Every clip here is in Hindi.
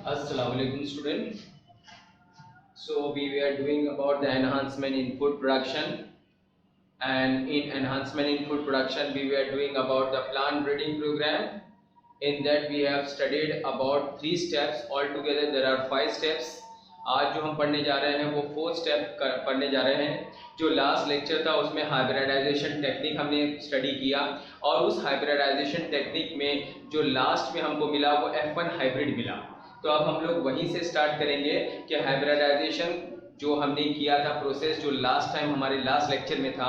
Assalamualaikum student. So we were doing about the enhancement in food production, and in enhancement in food production we were doing about the plant breeding program. In that we have studied about 3 steps. Altogether there are 5 steps. आज जो हम पढ़ने जा रहे हैं वो 4 स्टेप पढ़ने जा रहे हैं. जो लास्ट लेक्चर था उसमें हाइब्रिडाइजेशन टेक्निक हमने स्टडी किया, और उस हाइब्रिडाइजेशन टेक्निक में जो लास्ट में हमको मिला वो F1 हाइब्रिड मिला. तो अब हम लोग वहीं से स्टार्ट करेंगे कि हाइब्रिडाइजेशन जो हमने किया था प्रोसेस, जो लास्ट टाइम हमारे लास्ट लेक्चर में था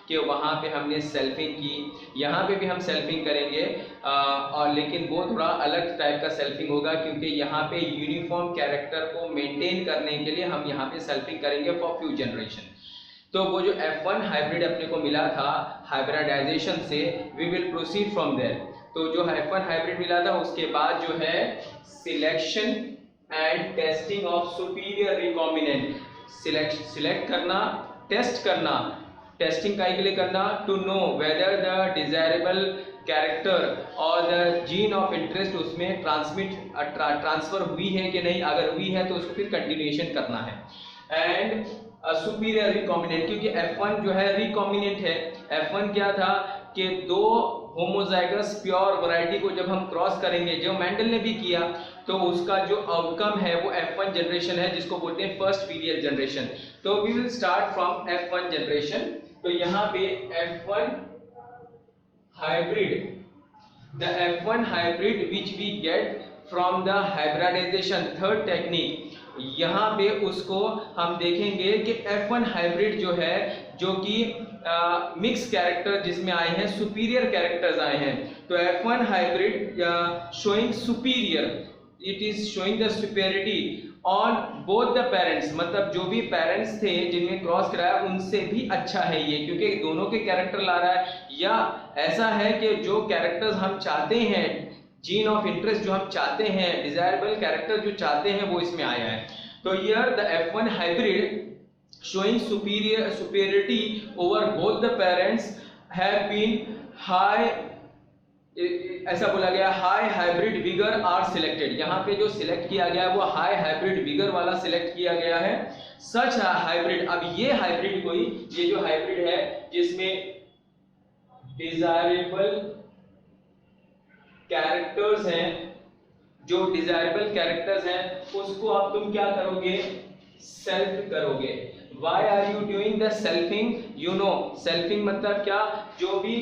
कि वहाँ पे हमने सेल्फिंग की. यहाँ पे भी हम सेल्फिंग करेंगे और लेकिन वो थोड़ा अलग टाइप का सेल्फिंग होगा, क्योंकि यहाँ पे यूनिफॉर्म कैरेक्टर को मेंटेन करने के लिए हम यहाँ पे सेल्फिंग करेंगे फॉर फ्यू जनरेशन. तो वो जो F1 हाइब्रिड अपने को मिला था हाइब्रिडाइजेशन से, we will proceed from there. तो जो F1 हाइब्रिड मिला था उसके बाद जो है selection and testing of superior recombinant. Select करना, टेस्ट करना. टेस्टिंग का के लिए करना to know whether the desirable character और द जीन ऑफ इंटरेस्ट उसमें ट्रांसफर हुई है कि नहीं. अगर हुई है तो उसको फिर कंटिन्यूएशन करना है. एंड सुपीरियर रिकॉम्बिनेंट, क्योंकि F1 जो है रिकॉम्बिनेंट है. F1 क्या था कि 2 होमोजाइगस प्योर वैरायटी को जब हम क्रॉस करेंगे, जो मेंडल ने भी किया, तो उसका जो आउटकम है वो F1 जनरेशन है, जिसको बोलते हैं फर्स्ट पीरियड जनरेशन. तो we will start from F1 generation. तो यहाँ पे F1 hybrid, the F1 hybrid which we get from the hybridization third technique, यहाँ पे उसको हम देखेंगे कि F1 हाइब्रिड जो है, जो कि मिक्स कैरेक्टर जिसमें आए हैं, सुपीरियर कैरेक्टर्स आए हैं. तो F1 hybrid showing superior, it is showing the superiority on both the parents. मतलब जो भी पेरेंट्स थे जिनमें क्रॉस कराया उनसे भी अच्छा है ये, क्योंकि दोनों के कैरेक्टर ला रहा है. या ऐसा है कि जो कैरेक्टर्स हम चाहते हैं, जीन ऑफ इंटरेस्ट जो हम चाहते हैं, डिजायरेबल कैरेक्टर जो चाहते हैं, वो इसमें आया है. तो here the F1 hybrid showing superiority over both the parents have been high, ऐसा बोला गया high hybrid vigour are selected. यहाँ पे जो सिलेक्ट किया गया है वो हाई हाइब्रिड विगर वाला सिलेक्ट किया गया है. सच हाइब्रिड, अब ये हाइब्रिड कोई, ये जो हाइब्रिड है जिसमें डिजायरेबल कैरेक्टर्स हैं, जो डिजायरेबल कैरेक्टर्स हैं उसको अब तुम क्या करोगे, सेल्फ करोगे. Why are you doing the selfing? You know, selfing मतलब क्या, जो भी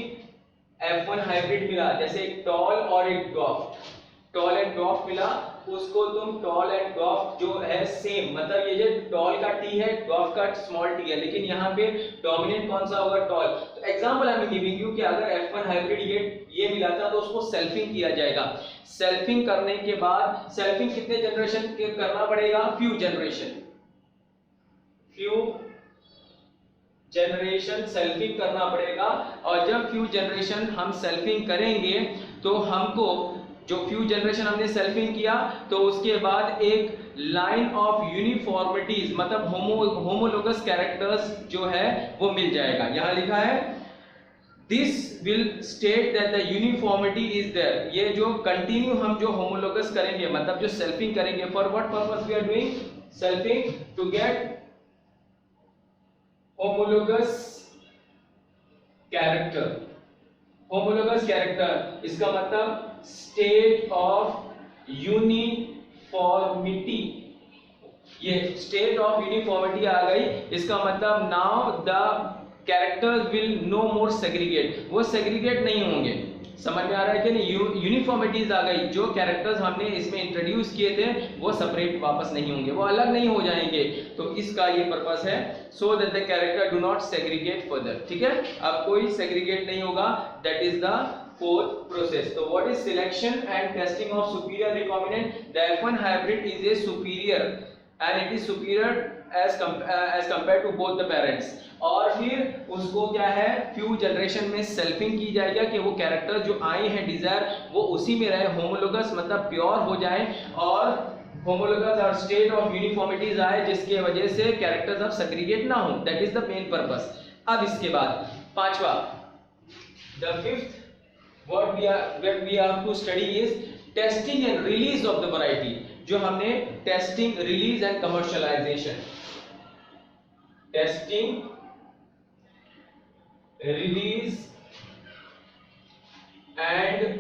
F1 हाइब्रिड मिला, जैसे एक टॉल और एक ड्वार्फ, टॉल एंड ड्वार्फ मिला, उसको तुम टॉल एंड ड्वार्फ जो है सेम, मतलब ये जो टॉल का टी है, ड्वार्फ का स्मॉल टी है, लेकिन यहाँ पे डोमिनेंट कौन सा होगा, टॉल. तो example I am giving you कि अगर F1 हाइब्रिड ये मिला था तो उसको सेल्फिंग किया जाएगा. सेल्फिंग करने के बाद, सेल्फिंग कितने जनरेशन के करना पड़ेगा, फ्यू जनरेशन सेल्फिंग करना पड़ेगा. और जब फ्यू जनरेशन हम सेल्फिंग करेंगे तो हमको जो फ्यू जनरेशन हमने सेल्फिंग किया तो उसके बाद एक लाइन ऑफ यूनिफॉर्मिटीज, मतलब होमोलोगस कैरेक्टर्स जो है वो मिल जाएगा. यहां लिखा है this will state that the uniformity is there. ये जो कंटिन्यू हम जो होमोलोगस करेंगे, मतलब जो सेल्फिंग करेंगे, for what purpose we are doing selfing, to get homologous character. Homologous character इसका मतलब स्टेट ऑफ यूनिफॉर्मिटी. ये स्टेट ऑफ यूनिफॉर्मिटी आ गई, इसका मतलब now the characters will no more segregate, वो सेग्रीगेट नहीं होंगे. समझ में आ रहा है कि नहीं, यूनिफॉर्मिटीज आ गई. जो कैरेक्टर्स हमने इसमें इंट्रोड्यूस किए थे वो सेपरेट वापस नहीं होंगे, वो अलग नहीं हो जाएंगे. तो इसका ये पर्पस है, so that the character do not segregate further. ठीक है, अब कोई सेग्रीगेट नहीं होगा. That is the fourth process. तो what is selection and testing of superior recombinant. The F1 hybrid is a superior and it is superior as compared to both the parents. और फिर उसको क्या है, फ्यू जनरेशन में सेल्फिंग की जाएगा कि वो कैरेक्टर जो आए हैं डिजायर वो उसी में रहे, होमोलोगस मतलब प्योर हो जाए, और होमोलोगस और स्टेट ऑफ यूनिफॉर्मिटीज आए, जिसके वजह से कैरेक्टर्स अब सेग्रीगेट ना हो. That is the main purpose. अब इसके बाद पांचवा, the fifth what we have to study is testing and release of the variety. जो हमने testing, release and commercialization, testing, release and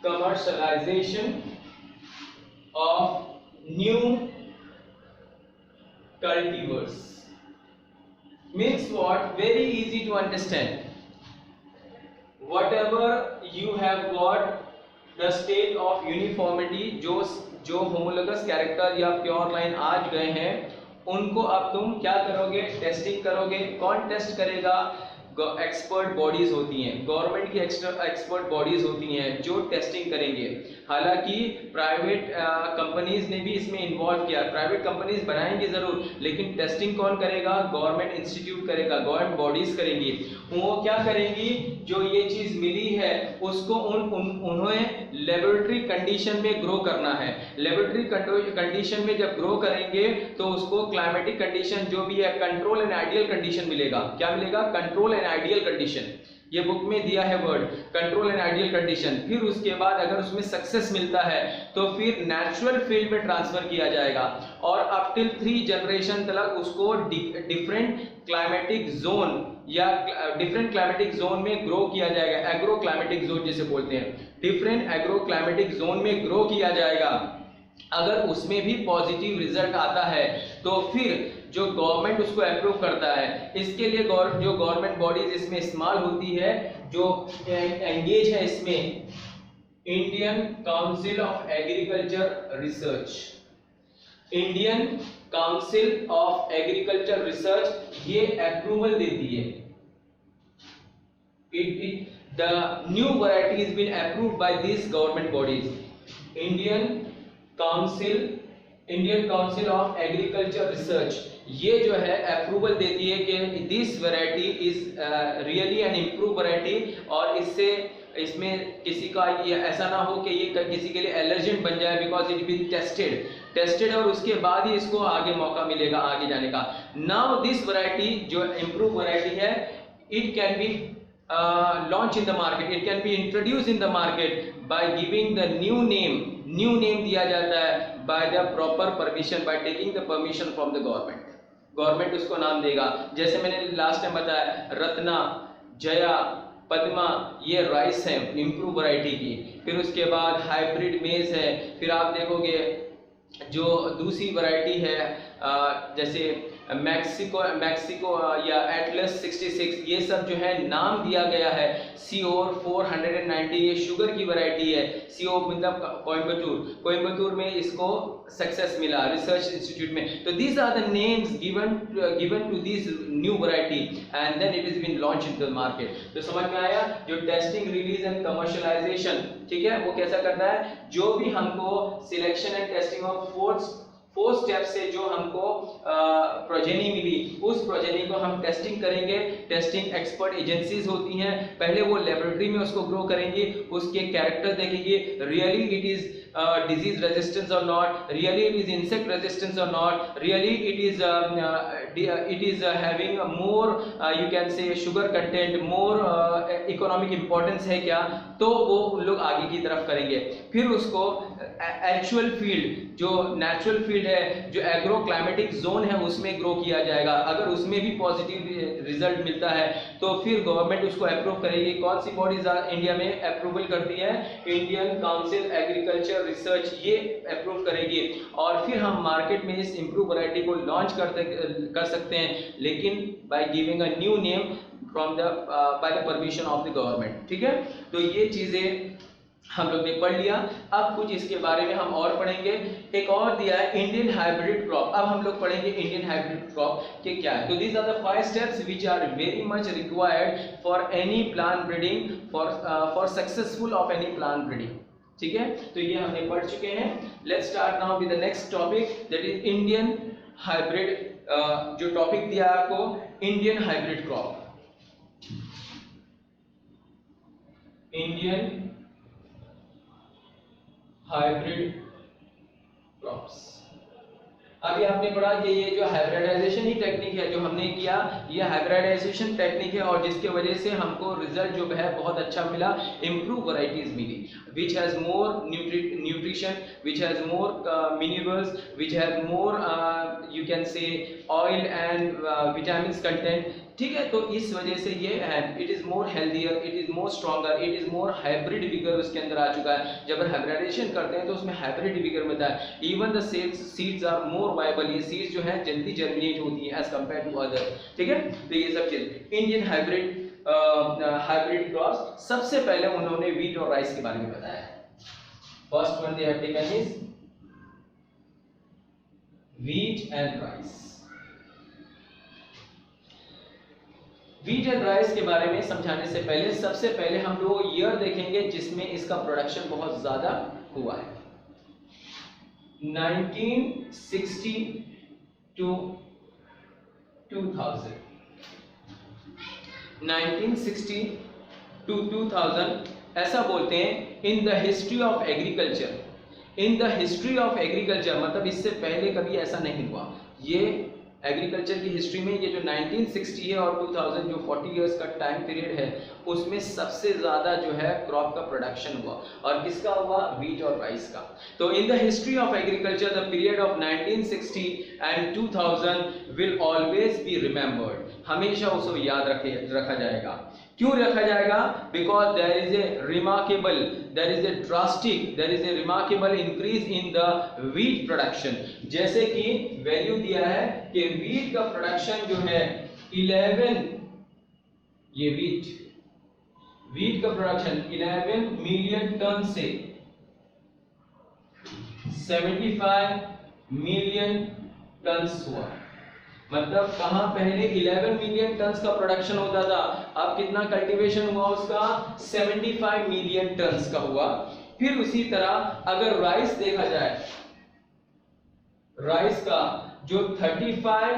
commercialization of new cultivars means what? Very easy to understand. Whatever you have got the state of uniformity, जो होमोलोगस कैरेक्टर या प्योर लाइन आज गए हैं, उनको अब तुम क्या करोगे? टेस्टिंग करोगे। कौन टेस्ट करेगा? एक्सपर्ट बॉडीज होती हैं, गवर्नमेंट की एक्सपर्ट बॉडीज होती हैं जो टेस्टिंग करेंगे। हालांकि प्राइवेट कंपनीज ने भी इसमें इन्वॉल्व किया, प्राइवेट कंपनीज बनाएंगे जरूर, लेकिन टेस्टिंग कौन करेगा? गवर्नमेंट इंस्टीट्यूट करेगा, गवर्नमेंट बॉडीज करेंगी। वो क्या करेंगी? जो ये चीज मिली है उसको उन्हें लेबोरेटरी कंडीशन में ग्रो करना है। लेबोरेटरी कंडीशन में जब ग्रो करेंगे तो उसको क्लाइमेटिक कंडीशन जो भी है, कंट्रोल एंड आइडियल कंडीशन मिलेगा। क्या मिलेगा? Control and ideal condition. ये बुक में दिया है word, control and ideal condition. फिर उसके बाद अगर उसमें सक्सेस मिलता है तो फिर नेचुरल फील्ड में ट्रांसफर किया जाएगा और अप टिल 3 जनरेशन तक उसको डिफरेंट क्लाइमेटिक जोन या डिफरेंट क्लाइमेटिक जोन में ग्रो किया जाएगा। एग्रो क्लाइमेटिक जोन जिसे बोलते हैं, डिफरेंट एग्रो क्लाइमेटिक जोन में ग्रो किया जाएगा। अगर उसमें भी पॉजिटिव रिजल्ट आता है तो फिर जो गवर्नमेंट उसको अप्रूव करता है। इसके लिए जो गवर्नमेंट बॉडीज इसमें इस्तेमाल होती है, जो एंगेज है इसमें, Indian council of agriculture research, Indian council of agriculture research ये अप्रूवल देती है। The new variety has been approved by these government bodies. Indian council of agriculture research ये जो है अप्रूवल देती है कि this variety is really an improve variety, और इसमें किसी का ये ऐसा ना हो कि ये किसी के लिए एलर्जेंट बन जाए, बिकॉज इट बीन टेस्टेड और उसके बाद ही इसको आगे मौका मिलेगा आगे जाने का। नाउ दिस वैरायटी जो इम्प्रूव वैरायटी है, it can be launch in the market, it can be introduced in the market by giving the new name दिया जाता है by the proper permission, by taking the permission from the government उसको नाम देगा। जैसे मैंने लास्ट टाइम बताया, रत्ना, जया, पद्मा ये राइस है इम्प्रूव वैरायटी की। फिर उसके बाद हाइब्रिड मेज है। फिर आप देखोगे जो दूसरी वैरायटी है जैसे मैक्सिको या एटलस 66, ये सब जो है नाम दिया गया है। सीओर 490 ये शुगर की वैरायटी है। सीओ मतलब कोयम्बतूर में इसको सक्सेस मिला रिसर्च इंस्टीट्यूट में। तो these are the names given to this new variety and then it is been launch in the market. तो समझ में आया? जो टेस्टिंग, रिलीज एंड कमर्शियलाइजेशन, ठीक है, वो कैसा करता है? जो भी हमको selection and testing of 4 step से जो हमको प्रोजेनी मिली, उस प्रोजेनी को हम टेस्टिंग करेंगे। टेस्टिंग एक्सपर्ट एजेंसीज होती हैं, पहले वो लेबोरेटरी में उसको ग्रो करेंगी, उसके कैरेक्टर देखेंगे, really it is disease resistance or not, really it is insect resistance or not, really it is having a more you can say sugar content, more economic importance है क्या, तो वो उन लोग आगे की तरफ करेंगे। फिर उसको एक्चुअल फील्ड जो नेचुरल फील्ड है, जो एग्रो क्लाइमेटिक जोन है, उसमें ग्रो किया जाएगा। अगर उसमें भी पॉजिटिव रिजल्ट मिलता है तो फिर गवर्नमेंट उसको अप्रूव करेगी। कौन सी बॉडीज इंडिया में अप्रूवल करती है? इंडियन काउंसिल एग्रीकल्चर रिसर्च ये अप्रूव करेगी, और फिर हम मार्केट में इस इम्प्रूव वैरायटी को लॉन्च कर सकते हैं, लेकिन by giving a new name from the by the permission of the government. ठीक है, तो ये चीजें हम लोग ने पढ़ लिया। अब कुछ इसके बारे में हम और पढ़ेंगे। एक और दिया है इंडियन हाइब्रिड क्रॉप। अब हम लोग पढ़ेंगे इंडियन हाइब्रिड क्रॉप के क्या है। तो these are the 5 steps which are very much required for any plant breeding, for successful of any plant breeding. ठीक है, तो ये हमने पढ़ चुके हैं। Let's start now with the next topic, that is Indian hybrid. जो टॉपिक दिया आपको, Indian hybrid crop, Indian hybrid crops. अभी आपने पढ़ा कि ये जो हाइब्रिडाइजेशन ही टेक्निक है जो हमने किया, ये हाइब्रिडाइजेशन टेक्निक है और जिसके वजह से हमको रिजल्ट जो है बहुत अच्छा मिला, इम्प्रूव वैरायटीज मिली which has more nutrition, which has more minerals, which has more you can say oil and vitamins content, ठीक है। तो इस वजह से ये है, it is more healthier, it is more stronger, it is more hybrid vigour उसके अंदर आ चुका है। जब हाइब्रिडाइजेशन करते हैं तो उसमें हाइब्रिड विगर मिलता है। Even the seeds are more viable, ये सीड्स जो है जल्दी जर्मिनेट होती है एज कंपेयर टू अदर, ठीक है। तो ये सब चीज इंडियन हाइब्रिड क्रॉस, सबसे पहले उन्होंने व्हीट और राइस के बारे में बताया है। First one they have taken is wheat and rice. Wheat and rice के बारे में समझाने से पहले सबसे पहले हम लोग ईयर देखेंगे जिसमें इसका प्रोडक्शन बहुत ज्यादा हुआ है। 1960 to 2000, 1960 to 2000 ऐसा बोलते हैं इन the history of agriculture. In the history of agriculture मतलब इससे पहले कभी ऐसा नहीं हुआ। ये एग्रीकल्चर की हिस्ट्री में ये जो 1960 है और 2000 जो 40 इयर्स का टाइम पीरियड है उसमें सबसे ज़्यादा जो है क्रॉप का प्रोडक्शन हुआ। और किसका हुआ? व्हीट और राइस का। तो in the history of agriculture the period of 1960 and 2000 will always be remembered, हमेशा उसको याद रखा जाएगा। क्यों रखा जाएगा? Because there is a remarkable, there is a drastic, there is a remarkable increase in the wheat production. जैसे कि वैल्यू दिया है कि व्हीट का प्रोडक्शन जो है 11, ये व्हीट का प्रोडक्शन 11 मिलियन टन से 75 मिलियन टन हुआ। मतलब कहां पहले 11 मिलियन टन्स का प्रोडक्शन होता था, अब कितना कल्टीवेशन हुआ उसका? 75 मिलियन टन्स का हुआ। फिर उसी तरह अगर राइस देखा जाए, राइस का जो 35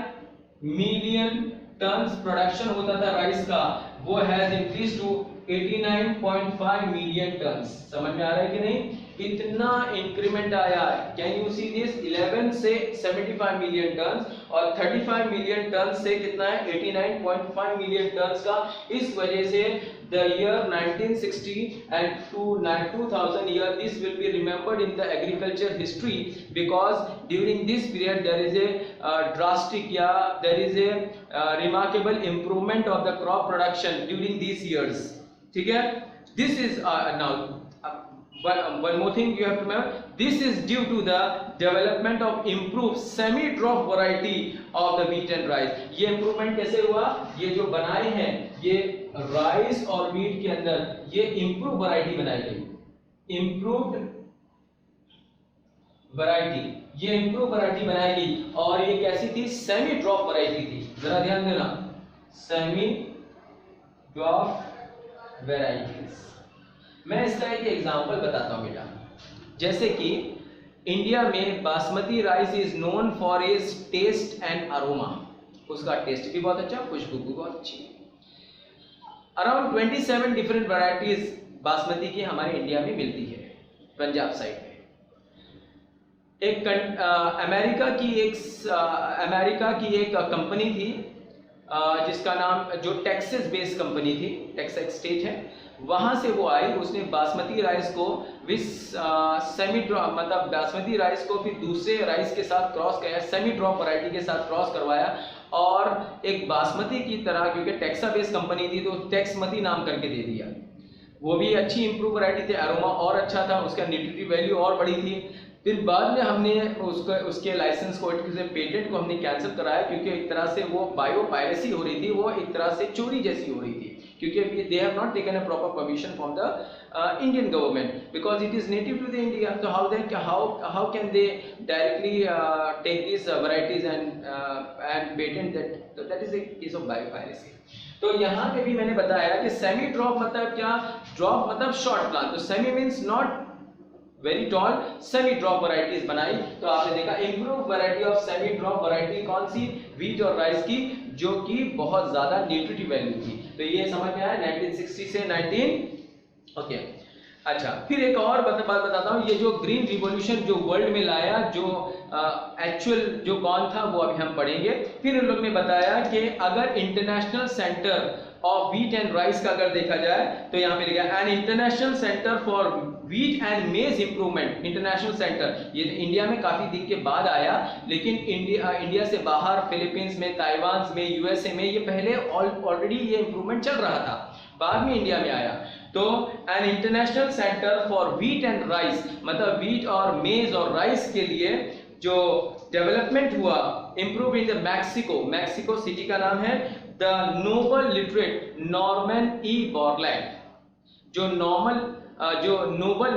मिलियन टन्स प्रोडक्शन होता था राइस का, वो has increase to 89.5 million tons. समझ में आ रहा है कि नहीं? इतना इंक्रीमेंट आया। Can you see this? 11 से 75 मिलियन टन्स और 35 मिलियन टन्स से कितना है? 89.5 मिलियन टन्स का। इस वजह से the year 1960 and 2000 year, this will be remembered in the agriculture history because during this period there is a drastic, there is a remarkable improvement of the crop production during these years, ठीक है। This is now one more thing you have to remember, this is due to the development of improved semi drop variety of the wheat and rice। ये improvement कैसे हुआ? ये जो बनाए हैं ये राइस और व्हीट के अंदर ये इम्प्रूव वैरायटी बनाई गई। इम्प्रूव्ड वैरायटी, ये इम्प्रूव वैरायटी बनाई गई और ये कैसी थी? सेमी ड्रॉप वैरायटी थी। जरा ध्यान देना, सेमी ड्रॉप वैरायटीज। मैं इसका एक एग्जांपल बताता हूं बेटा। जैसे कि इंडिया में basmati rice is known for its taste and aroma, उसका टेस्ट भी बहुत अच्छा, खुशबू भी बहुत अच्छी। अराउंड 27 डिफरेंट वैरायटीज बासमती की हमारे इंडिया में मिलती है, पंजाब साइड में। एक अमेरिका की एक कंपनी थी जिसका नाम, जो टेक्सास बेस्ड कंपनी थी, टेक्सास स्टेट है, वहां से वो आई। उसने बासमती राइस को सेमी ड्रॉप, मतलब बासमती राइस को फिर दूसरे राइस के साथ क्रॉस किया, सेमी ड्रॉप वैरायटी के साथ क्रॉस करवाया और एक बासमती की तरह, क्योंकि टेक्सा बेस्ड कंपनी थी तो टेक्समती नाम करके दे दिया। वो भी अच्छी इंप्रूव वैरायटी थी, अरोमा और अच्छा था, उसका न्यूट्रिटिव वैल्यू और बड़ी थी। फिर बाद में हमने उसके लाइसेंस को, पेटेंट को हमने कैंसिल कराया, क्योंकि एक तरह से वो बायो पायरेसी हो रही थी, वो एक तरह से चोरी जैसी हो रही थी, क्योंकि they have not taken a proper permission from the Indian government because it is native to the India. तो how can they directly take this varieties and patent that is a case of biopiracy. तो यहाँ पे भी मैंने बताया कि सेमी ड्रॉप मतलब क्या? ड्रॉप मतलब शॉर्ट प्लांट, तो semi means not very tall, semi dwarf varieties बनाई। तो आपने देखा improve variety of semi drop variety कौन सी? व्हीट और राइस की, जो कि बहुत ज्यादा न्यूट्रिटिव वैल्यू थी। तो ये समझ में आया 1960 से 19 ओके। अच्छा, फिर एक और बात बताता हूँ। ये जो ग्रीन रिवॉल्यूशन जो वर्ल्ड में लाया, जो एक्चुअल जो कौन था वो अभी हम पढ़ेंगे। फिर उन लोग ने बताया कि अगर international centre of wheat and rice का अगर देखा जाए तो यहाँ पे लिखा है N international centre for wheat and मेज इंप्रूवमेंट। इंटरनेशनल सेंटर ये इंडिया में काफी दिन के बाद आया, लेकिन इंडिया से बाहर फिलीपींस में, ताइवान में, यूएसए में ये पहले ऑलरेडी ये इंप्रूवमेंट चल रहा था, बाद में इंडिया में आया। तो an international centre for wheat and rice, मतलब व्हीट और मेज और राइस के लिए जो डेवलपमेंट हुआ, improve in the Mexico, Mexico city का नाम है the Nobel laureate Norman E Borlaug. जो नोबल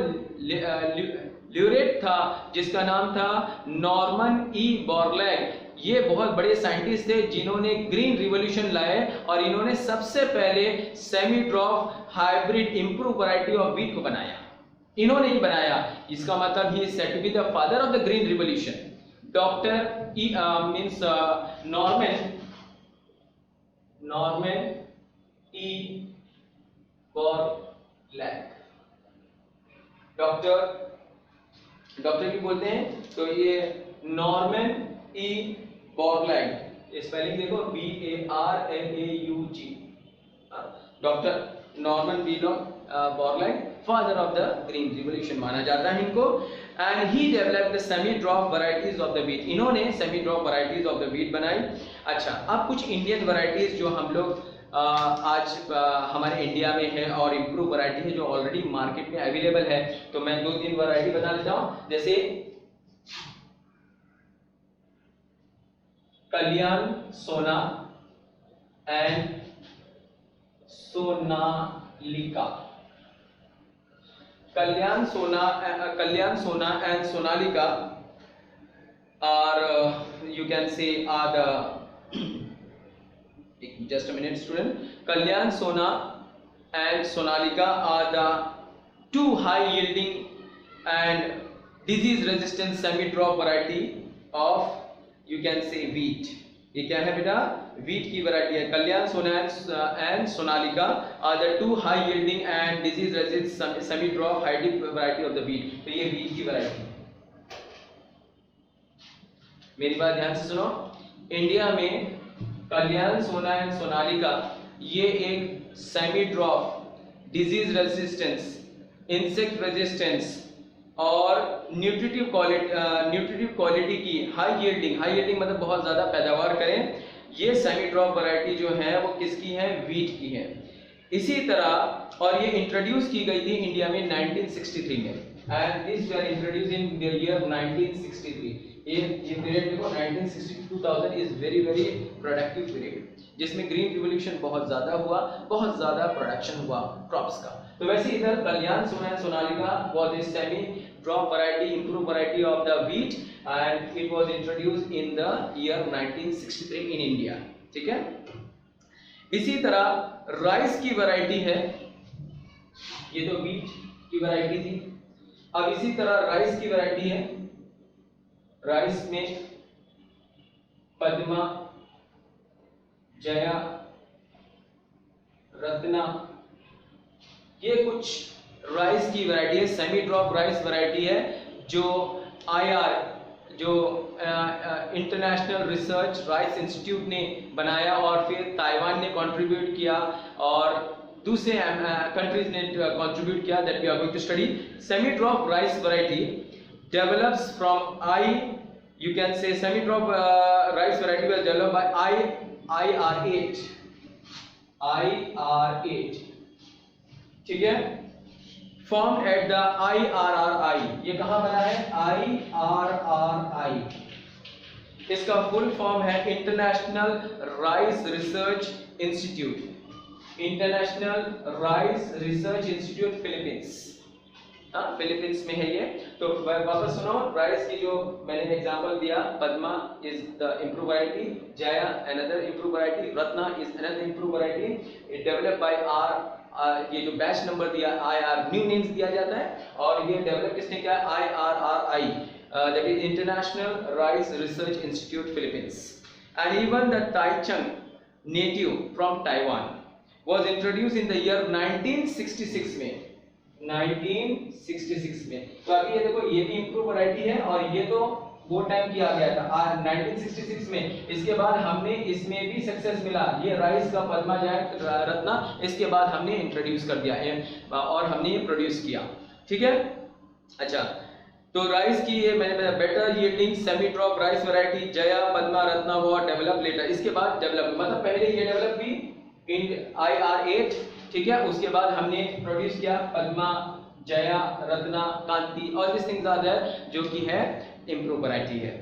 ल्यूरेट था जिसका नाम था नॉर्मन ई बोरलैंड, ये बहुत बड़े साइंटिस्ट थे जिन्होंने ग्रीन रिवॉल्यूशन लाए और इन्होंने सबसे पहले semi dwarf hybrid improve variety of wheat को बनाया। इन्होंने ही बनाया, इसका मतलब he is said to be the father of the green revolution. Doctor E means Norman E Borlaug, doctor भी बोलते हैं। तो ये नॉर्मन ई बोरलैंड, स्पेलिंग देखो BARLAUG, doctor Norman B Borlaug, father of the green revolution माना जाता है इनको। And he developed the semi dwarf varieties of the wheat, इन्होंने semi dwarf varieties of the wheat बनाई। अच्छा, अब कुछ इंडियन वैरायटीज जो हम लोग आज हमारे इंडिया में है और इम्प्रूव वैरायटी है जो ऑलरेडी मार्केट में अवेलेबल है, तो मैं 2-3 वैरायटी बता देता हूं। जैसे कल्याण सोना एंड सोनालिका, कल्याण सोना and Sonalika are you can say are the just a minute student, Kalyan Sona and Sonalika are the two high yielding and disease resistant semi drop variety of you can say wheat। ये क्या है बेटा, wheat की वैरायटी है। कल्याण सोना and Sonalika are the two high yielding and disease resistant semi drop hybrid variety of the wheat। तो ये wheat की वैरायटी है। मेरी बात ध्यान से सुनो, इंडिया में कल्याण सोना एंड सोनालिका ये एक semi drop disease resistance, insect resistance और न्यूट्रिटिव क्वालिटी की हाई यील्डिंग मतलब बहुत ज्यादा पैदावार करें, ये सेमी ड्रॉप वैरायटी जो है वो किसकी है, वीट की है। इसी तरह और ये इंट्रोड्यूस की गई थी इंडिया में 1963 में, and this were introduce in the year 1963। ये पीरियड देखो 1960 to 2000 is very productive period, जिसमें ग्रीन रिवॉल्यूशन बहुत ज्यादा हुआ, बहुत ज्यादा प्रोडक्शन हुआ क्रॉप्स का। तो वैसे इधर कल्याण सोना and Sonalika was a semi drop variety, improve variety of the wheat and it was introduced in the year 1963 in India. ठीक है, इसी तरह राइस की वैरायटी है, ये तो व्हीट की वैरायटी थी। अब इसी तरह राइस की वैरायटी है, राइस में पद्मा, जया, रत्ना, ये कुछ राइस की वैरायटी है, सेमी ड्रॉप राइस वैरायटी है जो IR जो इंटरनेशनल रिसर्च राइस इंस्टीट्यूट ने बनाया और फिर ताइवान ने कंट्रीब्यूट किया और दूसरे कंट्रीज ने कंट्रीब्यूट किया। That we are going to study semi dwarf rice variety develops from you can say semi drop rice variety was developed by IR8 ठीक है, formed at the IRRI। ये कहाँ बना है, IRRI, इसका फुल फॉर्म है international Rice Research institute, international Rice Research Institute Philippines, Philippines में है ये। तो वापस सुनो, राइस की जो मैंने एग्जांपल दिया, Padma is the improve variety, Jaya another improve variety, Ratna is another improve variety. It develop by ये जो बैच नंबर दिया IR, न्यू नेम्स दिया जाता है, और ये डेवलप किसने किया, IRRI, that is International Rice Research Institute Philippines. And even the Taichung native from Taiwan was introduced in the year 1966 में, 1966 में। तो अभी ये देखो, ये भी इंप्रूव वैरायटी है और ये तो वो टाइम किया गया था 1966 में। इसके बाद हमने इसमें भी सक्सेस मिला, ये राइस का पद्मा जायंत रत्ना इसके बाद हमने इंट्रोड्यूस कर दिया और हमने ये प्रोड्यूस किया, ठीक है। अच्छा, तो राइस की ये मैंने बताया better yielding semi dwarf rice variety Jaya Padma Ratna were develop later. इसके बाद डेवलप मतलब पहले ये डेवलप हुई इन IR8, ठीक है। उसके बाद हमने प्रोड्यूस किया पद्मा जया रत्ना कांति और दिस थिंग्स आर देयर जो कि है इम्प्रूव वैरायटी है।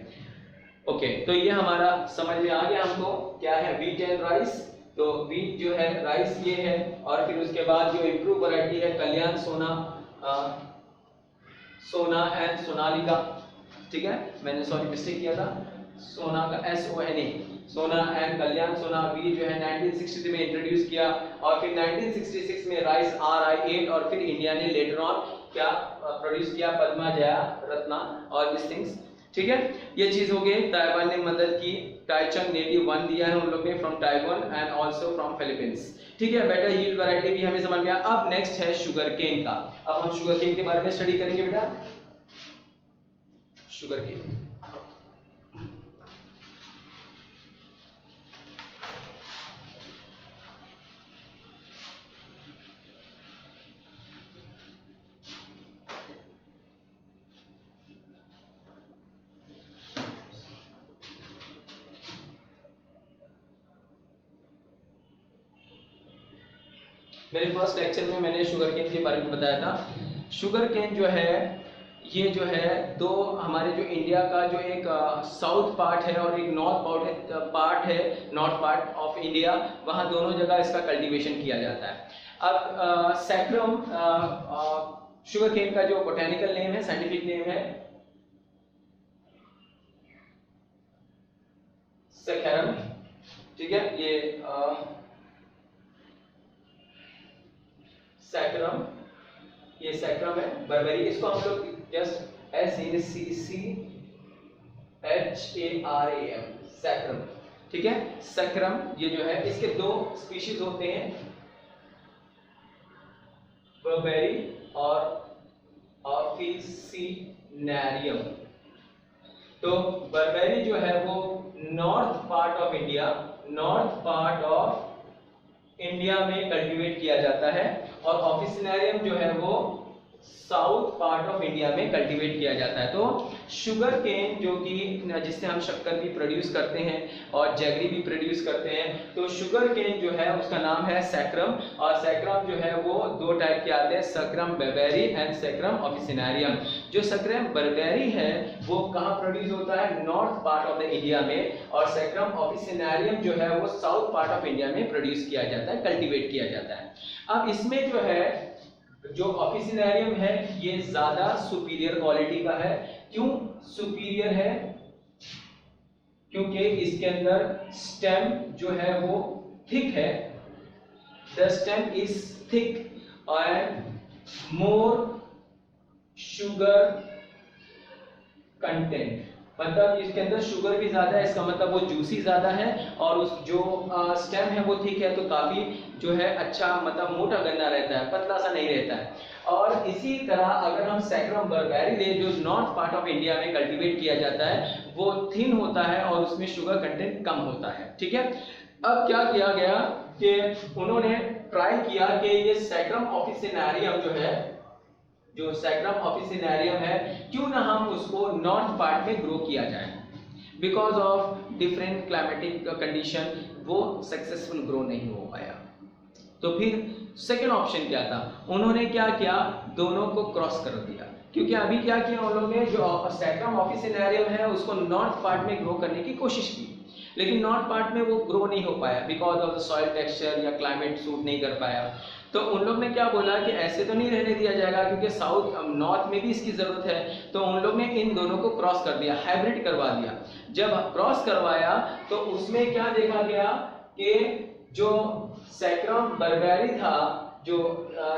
ओके, तो ये हमारा समझ में आ गया हमको क्या है व्हीट एंड राइस। तो व्हीट जो है राइस ये है, और फिर उसके बाद जो इम्प्रूव वैरायटी है कल्याण सोना एंड सोनालिका, ठीक है। मैंने सॉरी मिस्टेक किया था, सोना का SONA सोना एंड कल्याण सोना भी जो है 1963 में इंट्रोड्यूस किया, और फिर 1966 में राइस RI8, और फिर इंडिया ने लेटर ऑन क्या प्रोड्यूस किया पद्मा जया रत्ना और दिस थिंग्स, ठीक है। ये चीज हो गई। ताइवान ने मदद की, टाइचंग नेटिव 1 दिया है उन लोग ने from Taiwan and also from Philippines, ठीक है। बेटर यील्ड वैरायटी भी हमें समझ में आया। अब नेक्स्ट है शुगर केन का। अब हम शुगर केन के बारे में स्टडी करेंगे बेटा। शुगर केन मेरे फर्स्ट लेक्चर में मैंने शुगर केन के बारे में बताया था। शुगर केन जो है ये जो है दो हमारे जो इंडिया का जो एक साउथ पार्ट है और एक नॉर्थ पार्ट है, नॉर्थ पार्ट ऑफ इंडिया, वहाँ दोनों जगह इसका कल्टीवेशन किया जाता है। अब सैक्रम शुगर केन का जो बोटेनिकल नेम है, साइंटिफिक नेम है सैकरम, ठीक है। ये सैक्रम, ये सैक्रम है। बर्बेरी इसको हम लोग जस्ट SACCHARAM सैक्रम, ठीक है। सैक्रम ये जो है इसके दो स्पीशीज होते हैं, बर्बेरी और ऑफिसिनेरियम। तो बर्बेरी जो है वो नॉर्थ पार्ट ऑफ इंडिया में कल्टीवेट किया जाता है, और ऑफिसिनेरियम जो है वो साउथ पार्ट ऑफ इंडिया में कल्टीवेट किया जाता है। तो शुगर केन जो कि जिससे हम शक्कर भी प्रोड्यूस करते हैं और जैगरी भी प्रोड्यूस करते हैं, तो शुगर केन जो है उसका नाम है सैक्रम, और सैक्रम जो है वो दो टाइप के आते हैं, सैक्रम बर्बेरी एंड सैक्रम ऑफिसिनेरियम। जो सैक्रम बर्बेरी है वो कहाँ प्रोड्यूस होता है, north part of the India में, और सैक्रम ऑफिसिनेरियम जो है वो साउथ पार्ट ऑफ इंडिया में प्रोड्यूस किया जाता है, कल्टीवेट किया जाता है। अब इसमें जो है जो ऑफिसिनेरियम है ये ज्यादा सुपीरियर क्वालिटी का है। क्यों सुपीरियर है? क्योंकि इसके अंदर स्टेम जो है वो थिक है, the stem is thick and more sugar content, मतलब इसके अंदर शुगर भी ज्यादा है, इसका मतलब वो जूसी ज्यादा है, और उस जो स्टेम है वो थिक है, तो काफी जो है अच्छा मतलब मोटा गन्ना रहता है, पतला सा नहीं रहता है। और इसी तरह अगर हम सैक्रम बर्बेरी ले जो नॉर्थ पार्ट ऑफ इंडिया में कल्टीवेट किया जाता है, वो थिन होता है और उसमें शुगर कंटेंट कम होता है, ठीक है। अब क्या किया गया कि उन्होंने ट्राई किया कि ये सैक्रम ऑफिसिनेरियम जो है, जो सैक्रम ऑफिसिनेरियम है, क्यों ना हम उसको नॉर्थ पार्ट में ग्रो किया जाए। Because of different climatic condition वो सक्सेसफुल ग्रो नहीं हो पाया। तो फिर सेकेंड ऑप्शन क्या था, उन्होंने क्या किया, दोनों को क्रॉस कर दिया। क्योंकि अभी क्या किया उन लोगों ने, जो सैक्रम ऑफिसिनेरियम है उसको नॉर्थ पार्ट में ग्रो करने की कोशिश की, लेकिन नॉर्थ पार्ट में वो ग्रो नहीं हो पाया because of the soil texture या क्लाइमेट सूट नहीं कर पाया। तो उन लोग ने क्या बोला कि ऐसे तो नहीं रहने दिया जाएगा, क्योंकि साउथ नॉर्थ में भी इसकी जरूरत है। तो उन लोग ने इन दोनों को क्रॉस कर दिया, हाइब्रिड करवा दिया। जब क्रॉस करवाया तो उसमें क्या देखा गया कि जो सैक्रम बर्बेरी था, जो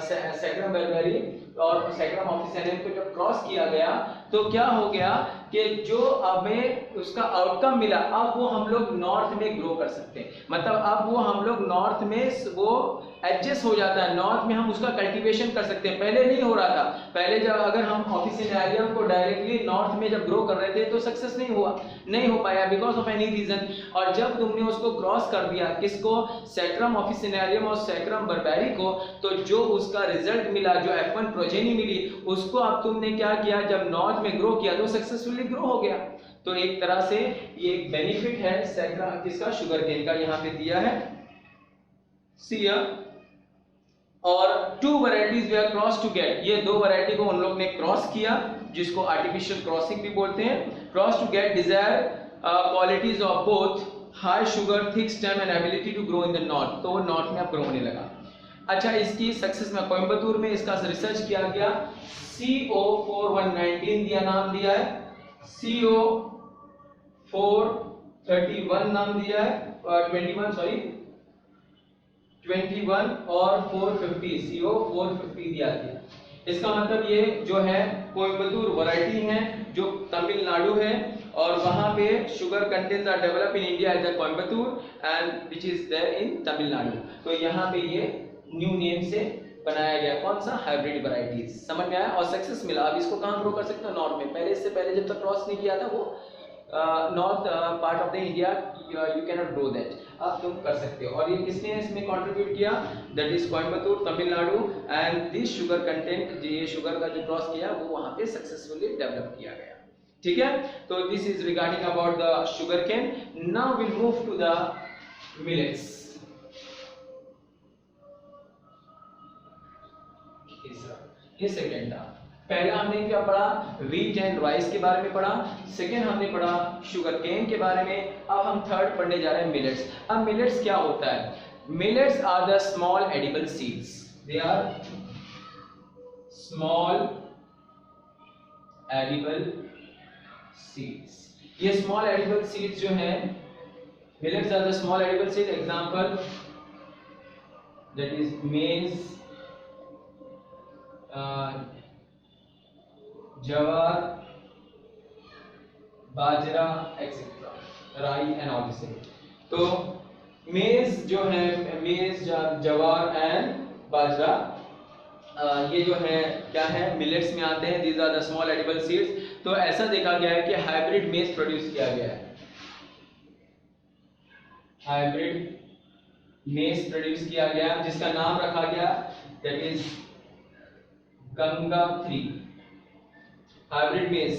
सैक्रम बर्बेरी और सैक्रम ऑफिसिनेरियम को जब क्रॉस किया गया तो क्या हो गया कि जो हमें उसका आउटकम मिला, अब वो हम लोग नॉर्थ में ग्रो कर सकते हैं, मतलब अब वो हम लोग नॉर्थ में वो एडजस्ट हो जाता है, नॉर्थ में हम उसका कल्टीवेशन कर सकते हैं। पहले नहीं हो रहा था, पहले जब अगर हम ऑफिसिनेरियम को डायरेक्टली नॉर्थ में जब ग्रो कर रहे थे तो सक्सेस नहीं हो पाया बिकॉज ऑफ एनी रीजन। और जब तुमने उसको क्रॉस कर दिया, किसको, सेक्रम ऑफिसिनेरियम और सेक्रम बर्बेरी को, तो जो उसका रिजल्ट मिला, जो F1 प्रोजेनी मिली, उसको अब तुमने क्या किया, जब नॉर्थ में ग्रो किया तो सक्सेसफुली ग्रो हो गया। तो एक तरह से ये एक बेनिफिट है सेक्रा किसका, शुगर केन का, यहाँ पे दिया है सी। और 2 varieties they are cross to get, ये 2 वैरायटी को उन लोग ने क्रॉस किया, जिसको आर्टिफिशियल क्रॉसिंग भी बोलते हैं, cross to get desire qualities of both high sugar, thick stem and ability to grow in the north. तो वो नॉर्थ में अब ग्रो होने लगा। अच्छा, इसकी सक्सेस में कोयम्बतूर में इसका रिसर्च किया गया, CO4119 दिया, नाम दिया है, CO431 नाम दिया है, 21 और 450, CO450 दिया गया। इसका मतलब ये जो है कोयम्बतूर वैरायटी है जो तमिलनाडु है, और वहां पे sugar contents are develop in India as a Coimbatore and which is there in Tamil Nadu. तो यहाँ पे ये न्यू नेम से बनाया गया, कौन सा, हाइब्रिड वैरायटीज। समझ में आया और सक्सेस मिला। अब इसको कहाँ ग्रो कर सकते हो, नॉर्थ में। पहले, इससे पहले जब तक क्रॉस नहीं किया था वो north part of the India, you can not grow that, अब तुम कर सकते हो। और ये किसने इसमें कंट्रीब्यूट किया, that is Coimbatore, Tamil Nadu, and this sugar content, ये शुगर का जो क्रॉस किया वो वहां पे सक्सेसफुली डेवलप किया गया। ठीक है, तो this is regarding about the sugar cane. Now will move to the millets. ये सेकेंड था। पहला हमने क्या पढ़ा, व्हीट एंड राइस के बारे में पढ़ा, सेकेंड हमने पढ़ा शुगर केन के बारे में, अब हम थर्ड पढ़ने जा रहे हैं मिलेट्स। अब मिलेट्स क्या होता है, millets are the small edible seeds, they are small edible seeds. ये स्मॉल एडिबल सीड्स जो है, millets are the small edible seed, example that is maize, jowar, bajra, etcetera, rye and all this thing. तो मेज जो है, मेज, जवार एंड बाजरा, ये जो है क्या है, मिलेट्स में आते हैं। These are the small edible seeds. तो ऐसा देखा गया है कि हाइब्रिड मेज प्रोड्यूस किया गया है, हाइब्रिड मेज प्रोड्यूस किया गया, जिसका नाम रखा गया दैट इज गंगा 3। हाइब्रिड मेज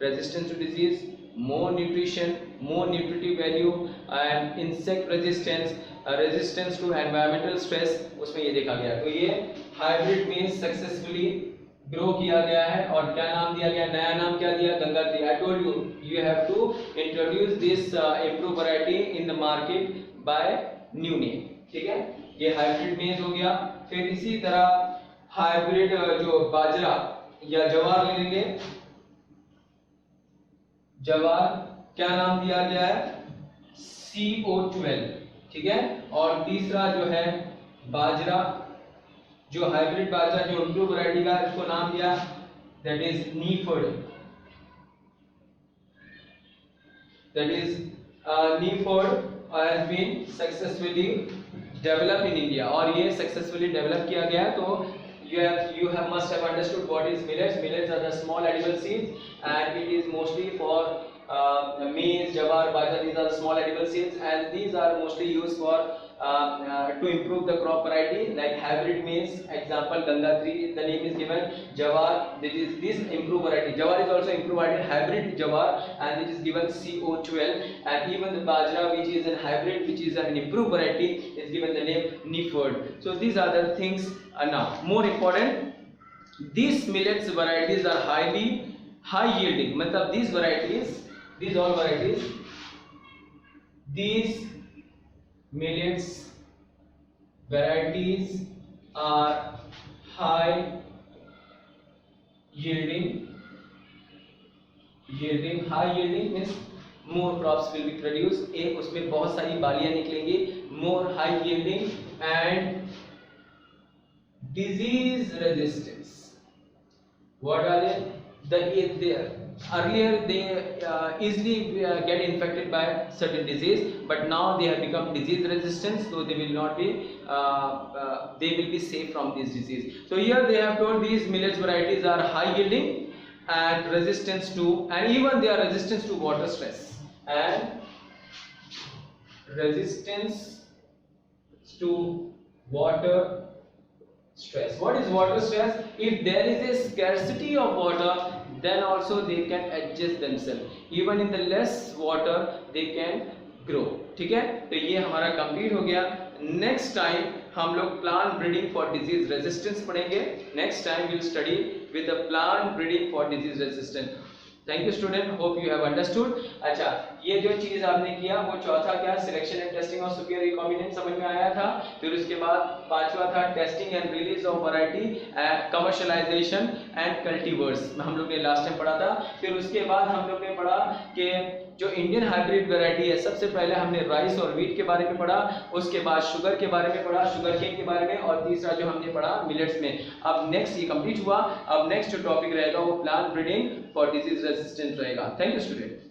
resistance to disease, more nutrition, more nutritive value and insect resistance, resistance to environmental stress, उसमें ये देखा गया। तो ये हाइब्रिड मेज सक्सेसफुली ग्रो किया गया है। और क्या नाम दिया गया, नया नाम क्या दिया, Ganga 3। I told you, you have to introduce this improve variety in the market by new name. ठीक है, ये हाइब्रिड मेज हो गया। फिर इसी तरह हाइब्रिड जो बाजरा या जवार ले लेंगे, जवार क्या नाम दिया गया है, CO12। ठीक है, और तीसरा जो है बाजरा, जो हाइब्रिड बाजरा जो इम्प्रूव वैरायटी का, उसको नाम दिया दैट इज नीफर्ड, दैट इज नीफर्ड has been successfully develop in India, और ये सक्सेसफुली डेवलप किया गया। तो you must have understood what is millets. Millets are the small edible seeds and it is mostly for maize, jawar, bajra. These are the small edible seeds and these are mostly used for to improve the crop variety, like hybrid maize, example Ganga 3, the name is given. Jawar, this improved variety. Jawar is also improved variety, hybrid jawar, and it is given CO12. And even the bajra, which is a hybrid, which is an improved variety, is given the name Niford. So these are the things. Now more important, these millets varieties are high yielding, मतलब these varieties, these all varieties, these millets varieties are high yielding. High yielding means more crops will be produced, एक उसमें बहुत सारी बालियां निकलेंगी, more high yielding and disease resistance. What are they? the earlier they easily get infected by certain disease, but now they have become disease resistant, so they will not be they will be safe from this disease. So here they have told these millets varieties are high yielding and resistance to, and even they are resistant to water stress and resistance to water stress. What is water stress? If there is a scarcity of water, then also they can adjust themselves, even in the less water they can grow. ठीक है, तो ये हमारा कंप्लीट हो गया. नेक्स्ट टाइम हम लोग plant breeding for disease resistance पढ़ेंगे. Next time will study with the plant breeding for disease resistance. Thank you student, hope you have understood. अच्छा, ये जो चीज आपने किया वो चौथा क्या, selection and testing of superior recombinant समझ में आया था. फिर उसके बाद पांचवा था testing and release of variety, commercialization and cultivars, हम लोग ने लास्ट टाइम पढ़ा था. फिर उसके बाद हम लोग ने पढ़ा कि जो इंडियन हाइब्रिड वैरायटी है, सबसे पहले हमने राइस और व्हीट के बारे में पढ़ा, उसके बाद शुगर के बारे में पढ़ा, शुगर केन के बारे में, और तीसरा जो हमने पढ़ा मिलेट्स में. अब नेक्स्ट ये कंप्लीट हुआ. अब नेक्स्ट जो टॉपिक रहेगा वो plant breeding for disease resistant रहेगा. Thank you student.